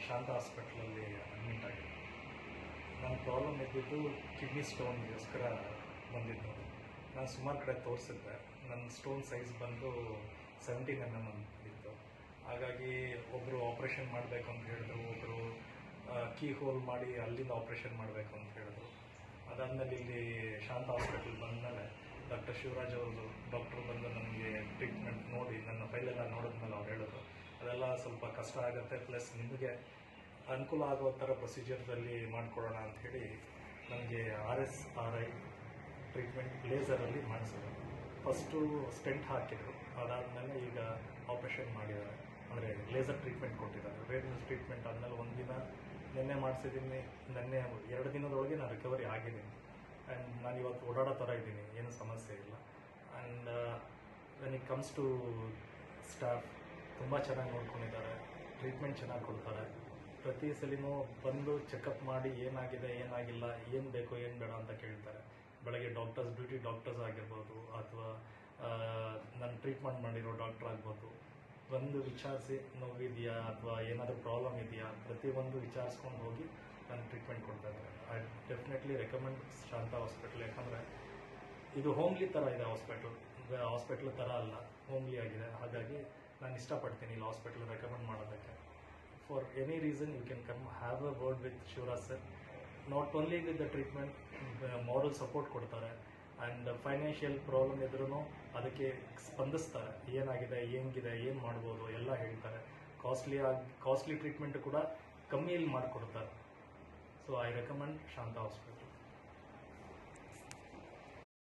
ಶಾಂತ ಹಾಸ್ಪಿಟ್ಲಲ್ಲಿ ಅಡ್ಮಿಟ್ ಆಗಿದೆ. ನನ್ನ ಪ್ರಾಬ್ಲಮ್ ಇದ್ದಿದ್ದು ಕಿಡ್ನಿ ಸ್ಟೋನ್ಗೋಸ್ಕರ ಬಂದಿದ್ದು. ನಾನು ಸುಮಾರು ಕಡೆ ತೋರಿಸಿದ್ದೆ. ನನ್ನ ಸ್ಟೋನ್ ಸೈಜ್ ಬಂದು 17 mm ಇತ್ತು. ಹಾಗಾಗಿ ಒಬ್ಬರು ಆಪ್ರೇಷನ್ ಮಾಡಬೇಕು ಅಂತ ಹೇಳಿದ್ರು, ಒಬ್ಬರು ಕೀ ಹೋಲ್ ಮಾಡಿ ಅಲ್ಲಿಂದ ಆಪ್ರೇಷನ್ ಮಾಡಬೇಕು ಅಂತ ಹೇಳಿದ್ರು. ಅದಾದಮೇಲೆ ಇಲ್ಲಿ ಶಾಂತ ಹಾಸ್ಪಿಟಲ್ ಬಂದಮೇಲೆ ಡಾಕ್ಟರ್ ಶಿವರಾಜ್ ಅವರು ಡಾಕ್ಟ್ರು ಬಂದು ನನಗೆ ಟ್ರೀಟ್ಮೆಂಟ್ ನೋಡಿ ನನ್ನ ಫೈಲೆಲ್ಲ ನೋಡಿದ್ಮೇಲೆ ಅವ್ರು ಹೇಳಿದ್ರು ಅದೆಲ್ಲ ಸ್ವಲ್ಪ ಕಷ್ಟ ಆಗುತ್ತೆ, ಪ್ಲಸ್ ನಿಮಗೆ ಅನುಕೂಲ ಆಗೋ ಥರ ಪ್ರೊಸೀಜರ್ದಲ್ಲಿ ಮಾಡಿಕೊಡೋಣ ಅಂಥೇಳಿ ನನಗೆ RSRI ಟ್ರೀಟ್ಮೆಂಟ್ ಲೇಸರಲ್ಲಿ ಮಾಡಿಸಿದ್ರು. ಫಸ್ಟು ಸ್ಟೆಂಟ್ ಹಾಕಿದರು, ಅದಾದಮೇಲೆ ಈಗ ಆಪ್ರೇಷನ್ ಮಾಡಿದ್ದಾರೆ, ಅಂದರೆ ಲೇಸರ್ ಟ್ರೀಟ್ಮೆಂಟ್ ಕೊಟ್ಟಿದ್ದಾರೆ. ರೇಡಿಯಲ್ ಟ್ರೀಟ್ಮೆಂಟ್ ಆದಮೇಲೆ ಒಂದಿನ ನಿನ್ನೆ ಮಾಡಿಸಿದ್ದೀನಿ. ನಿನ್ನೆ 2 ದಿನದೊಳಗೆ ನಾನು ರಿಕವರಿ ಆಗಿದ್ದೀನಿ. ಆ್ಯಂಡ್ ನಾನು ಇವತ್ತು ಓಡಾಡೋ ಥರ ಇದ್ದೀನಿ, ಏನೂ ಸಮಸ್ಯೆ ಇಲ್ಲ. And when it comes to staff ತುಂಬ ಚೆನ್ನಾಗಿ ನೋಡ್ಕೊಂಡಿದ್ದಾರೆ, ಟ್ರೀಟ್ಮೆಂಟ್ ಚೆನ್ನಾಗಿ ಕೊಡ್ತಾರೆ. ಪ್ರತಿ ಸಲಿನೂ ಬಂದು ಚೆಕಪ್ ಮಾಡಿ ಏನಾಗಿದೆ ಏನಾಗಿಲ್ಲ, ಏನು ಬೇಕು ಏನು ಬೇಡ ಅಂತ ಕೇಳ್ತಾರೆ. ಬೆಳಗ್ಗೆ ಬ್ಯೂಟಿ ಡಾಕ್ಟರ್ಸ್ ಆಗಿರ್ಬೋದು ಅಥವಾ ನಾನು ಟ್ರೀಟ್ಮೆಂಟ್ ಮಾಡಿರೋ ಡಾಕ್ಟರ್ ಆಗ್ಬೋದು, ಬಂದು ವಿಚಾರಿಸಿ ನೋವಿದೆಯಾ ಅಥವಾ ಏನಾದರೂ ಪ್ರಾಬ್ಲಮ್ ಇದೆಯಾ ಪ್ರತಿಯೊಂದು ವಿಚಾರಿಸ್ಕೊಂಡು ಹೋಗಿ ನಾನು ಟ್ರೀಟ್ಮೆಂಟ್ ಕೊಡ್ತಾ ಇದ್ದಾರೆ. I definitely recommend Shanta hospital. ಯಾಕಂದರೆ ಇದು ಹೋಮ್ಲಿ ಥರ ಇದೆ ಹಾಸ್ಪಿಟ್ಲ್ ಥರ ಅಲ್ಲ, ಹೋಮ್ಲಿ ಆಗಿದೆ. ಹಾಗಾಗಿ ನಾನು ಇಷ್ಟಪಡ್ತೀನಿ ಇಲ್ಲಿ ಹಾಸ್ಪಿಟಲ್ ರೆಕಮೆಂಡ್ ಮಾಡೋದಕ್ಕೆ. For any reason you can come have a word with Shivraj sir. Not only with the treatment, moral support ಕೊಡ್ತಾರೆ. ಆ್ಯಂಡ್ ಫೈನಾನ್ಷಿಯಲ್ ಪ್ರಾಬ್ಲಮ್ ಇದ್ರೂ ಅದಕ್ಕೆ ಸ್ಪಂದಿಸ್ತಾರೆ. ಏನಾಗಿದೆ, ಹೆಂಗಿದೆ, ಏನು ಮಾಡ್ಬೋದು ಎಲ್ಲ ಹೇಳ್ತಾರೆ. ಕಾಸ್ಟ್ಲಿ ಟ್ರೀಟ್ಮೆಂಟ್ ಕೂಡ ಕಮ್ಮಿಯಲ್ಲಿ ಮಾಡಿಕೊಡ್ತಾರೆ. So I recommend Shanta hospital.